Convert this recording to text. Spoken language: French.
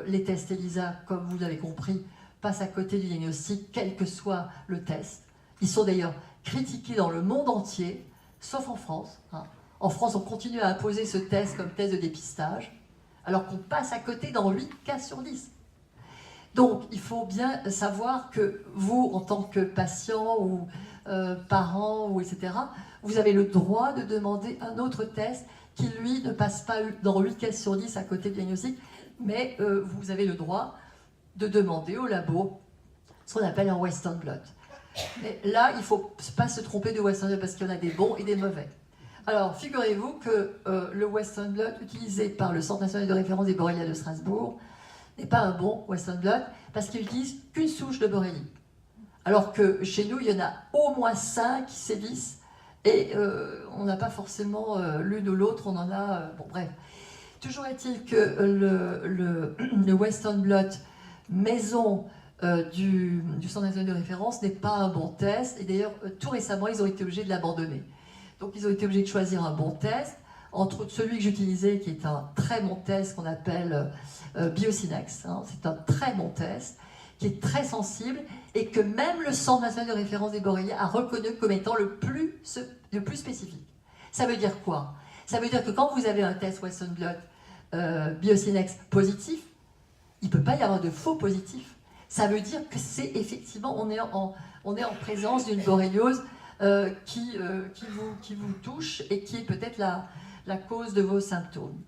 les tests ELISA, comme vous l'avez compris, passent à côté du diagnostic, quel que soit le test. Ils sont d'ailleurs critiqués dans le monde entier, sauf en France. Hein. En France, on continue à imposer ce test comme test de dépistage, alors qu'on passe à côté dans 8 cas sur 10. Donc, il faut bien savoir que vous, en tant que patient ou parent, ou etc., vous avez le droit de demander un autre test qui, lui, ne passe pas dans 8 cas sur 10 à côté du diagnostic, mais vous avez le droit de demander au labo ce qu'on appelle un Western blot. Mais là, il ne faut pas se tromper de Western blot parce qu'il y en a des bons et des mauvais. Alors, figurez-vous que le Western blot utilisé par le Centre national de référence des borrélias de Strasbourg n'est pas un bon Western blot parce qu'il n'utilise qu'une souche de borrélie. Alors que chez nous, il y en a au moins 5 qui sévissent et on n'a pas forcément l'une ou l'autre, on en a... bon, bref. Toujours est-il que le Western blot maison du Centre national de référence n'est pas un bon test. Et d'ailleurs, tout récemment, ils ont été obligés de l'abandonner. Donc, ils ont été obligés de choisir un bon test entre celui que j'utilisais, qui est un très bon test qu'on appelle Biocinex. Hein, c'est un très bon test qui est très sensible et que même le Centre national de référence des borrélias a reconnu comme étant le plus spécifique. Ça veut dire quoi? Ça veut dire que quand vous avez un test Western blot Biocinex positif, il ne peut pas y avoir de faux positif. Ça veut dire que c'est effectivement, on est en présence d'une borréliose qui vous touche et qui est peut-être la cause de vos symptômes.